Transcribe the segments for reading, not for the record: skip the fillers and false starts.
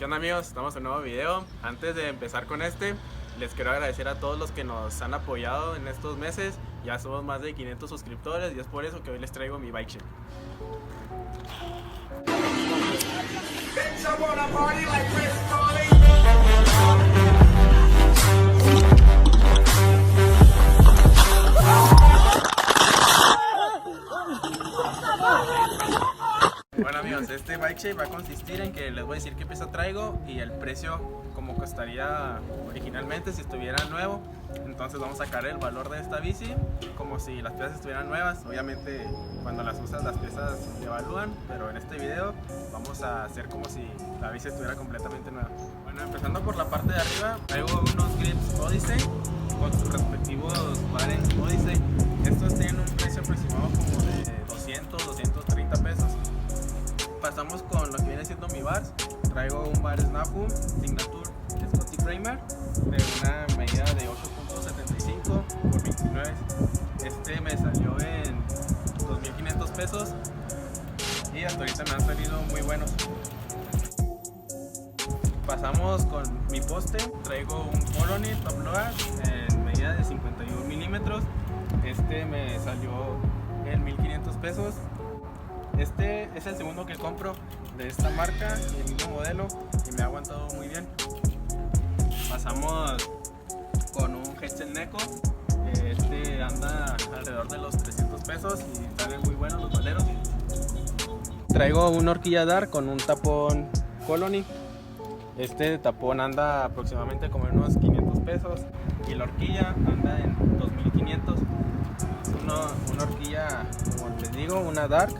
¿Qué onda amigos? Estamos en un nuevo video. Antes de empezar con les quiero agradecer a todos los que nos han apoyado en estos meses. Ya somos más de 500 suscriptores y es por eso que hoy les traigo mi bike share. Bueno amigos, este bike share va a consistir en que les voy a decir qué pieza traigo y el precio como costaría originalmente si estuviera nuevo. Entonces vamos a sacar el valor de esta bici como si las piezas estuvieran nuevas. Obviamente cuando las usas las piezas se evalúan, pero en este video vamos a hacer como si la bici estuviera completamente nueva. Bueno, empezando por la parte de arriba, traigo unos grips Odyssey con sus respectivos bares Odyssey. Estos tienen un precio aproximado como de 200, 230 pesos. Pasamos con lo que viene siendo mi bars. Traigo un bar Snafu Signature Scotty Kramer de una medida de 8.75 por 29. Este me salió en 2.500 pesos y hasta ahorita me han salido muy buenos. Pasamos con mi poste. Traigo un Colony Top Load en medida de 51 milímetros. Este me salió en 1.500 pesos. Este es el segundo que compro de esta marca, el mismo modelo, y me ha aguantado muy bien. Pasamos con un Hexel Neko. Este anda alrededor de los 300 pesos y salen muy buenos los valeros. Traigo una horquilla Dark con un tapón Colony. Este tapón anda aproximadamente como en unos 500 pesos y la horquilla anda en 2.500. Es una horquilla, como les digo, una Dark.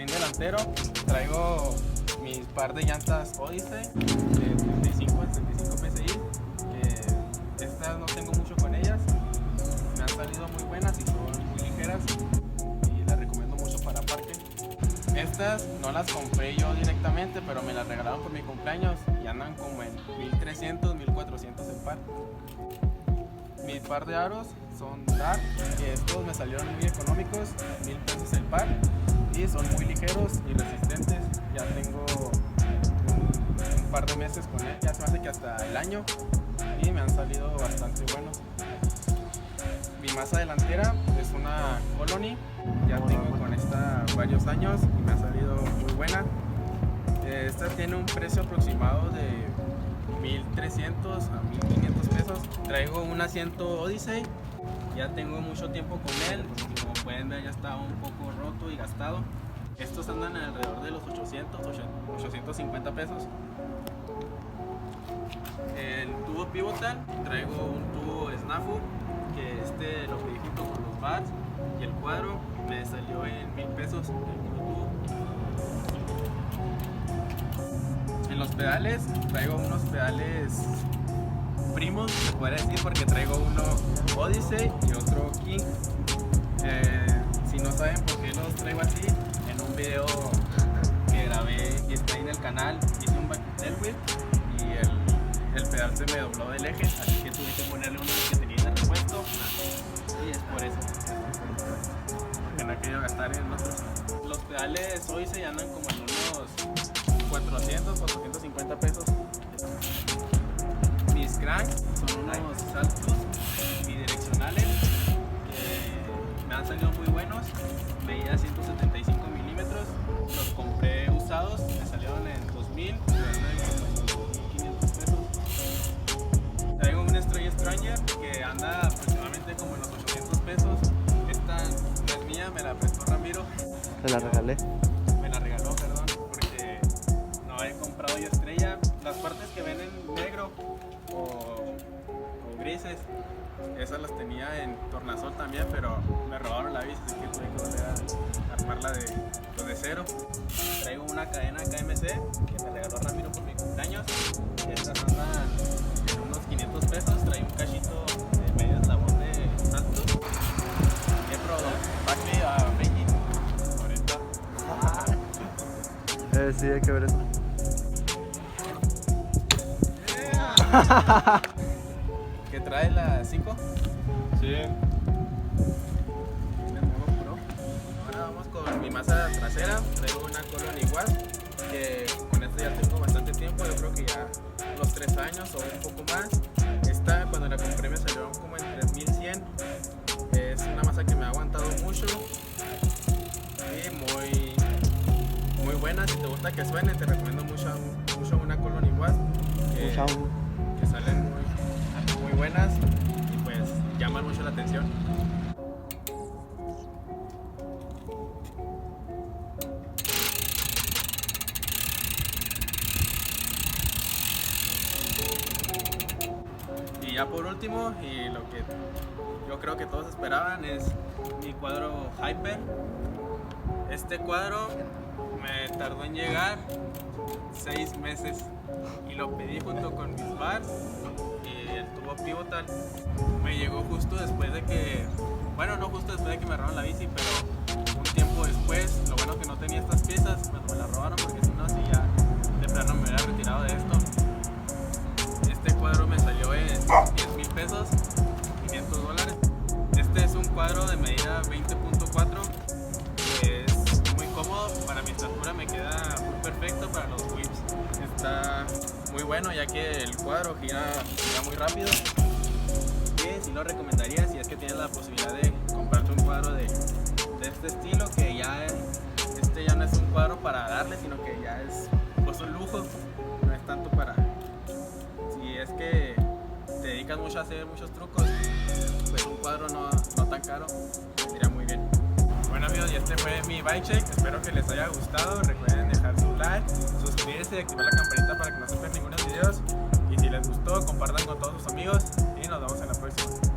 Delantero, traigo mis par de llantas Odyssey de 35 en 75 PSI. Estas no tengo mucho con ellas, me han salido muy buenas y son muy ligeras y las recomiendo mucho para parque. Estas no las compré yo directamente, pero me las regalaron por mi cumpleaños y andan como en 1.300, 1.400 el par. Mi par de aros son Dark, que estos me salieron muy económicos, 1.000 pesos el par. Y son muy ligeros y resistentes. Ya tengo un par de meses con él, ya se me hace que hasta el año, y me han salido bastante buenos. Mi masa delantera es una Colony, ya tengo con esta varios años y me ha salido muy buena. Esta tiene un precio aproximado de 1.300 a 1.500 pesos. Traigo un asiento Odyssey. Ya tengo mucho tiempo con él, como pueden ver ya está un poco roto y gastado. Estos andan alrededor de los 850 pesos. El tubo pivotal, traigo un tubo Snafu, que lo pedí junto con los bars y el cuadro, me salió en 1.000 pesos el tubo. En los pedales, traigo unos pedales primos, se puede decir, porque traigo uno Odyssey y otro King. Si no saben por qué los traigo así, en un video que grabé y está ahí en el canal hice un backtail wheel y el pedal se me dobló del eje, así que tuve que ponerle uno que tenía de repuesto y es por eso, porque no he querido gastar en otros. Los pedales hoy se andan como en unos 400, 450 pesos. Mis cranks son unos saltos bidireccionales que me han salido muy buenos, medida 175 milímetros. Los compré usados, me salieron en 2.000, 1.500 pesos. Traigo un Stray Stranger que anda aproximadamente como en los 800 pesos. Esta no es mía, me la prestó Ramiro. Te la regalé. Me la regaló, perdón, porque no he comprado yo estrella. Las partes que ven en negro o grises, esas las tenía en tornasol también, pero me robaron la bici, así que tuve que volver a armarla de cero. Traigo una cadena KMC que me regaló Ramiro por mi cumpleaños. Estas andan en unos 500 pesos. Trae un cachito de medio eslabón de salto. He probado backflip a Benji ahorita. Sí, hay que ver eso. ¿Que trae la 5? Sí. Ahora vamos con mi masa trasera traigo una Colon Iguaz, que con esta ya tengo bastante tiempo, yo creo que ya unos 3 años o un poco más. Esta cuando la compré me salió como en 3100. Es una masa que me ha aguantado mucho y muy buena. Si te gusta que suene, te recomiendo mucho una Colon Iguaz, que salen muy buenas y pues llaman mucho la atención. Y ya por último, y lo que yo creo que todos esperaban, es mi cuadro Hyper. Este cuadro me tardó en llegar 6 meses y lo pedí junto con mis bars y el tubo pivotal. Me llegó justo después de que, bueno, no justo después de que me robaron la bici, pero un tiempo después. Lo bueno que no tenía estas piezas cuando me las robaron, porque si no, si ya de plano me hubiera retirado de esto. Este cuadro me salió en 10,000 pesos, $500. Este es un cuadro de medida 20.4, que es muy cómodo. Para mi estatura me queda muy perfecto para los whips. Está muy bueno, ya que el cuadro gira muy rápido. Y sí lo recomendaría si es que tienes la posibilidad de comprarte un cuadro de este estilo, que ya este ya no es un cuadro para darle, sino que ya es pues un lujo. No es tanto para, si es que te dedicas mucho a hacer muchos trucos, pues un cuadro no tan caro sería muy bien. Bueno amigos, y este fue mi bike check. Espero que les haya gustado. Recuerden dejar su like, suscribirse y activar la campanita para que no se pierdan ninguno de los videos. Y si les gustó, compartan con todos sus amigos y nos vemos en la próxima.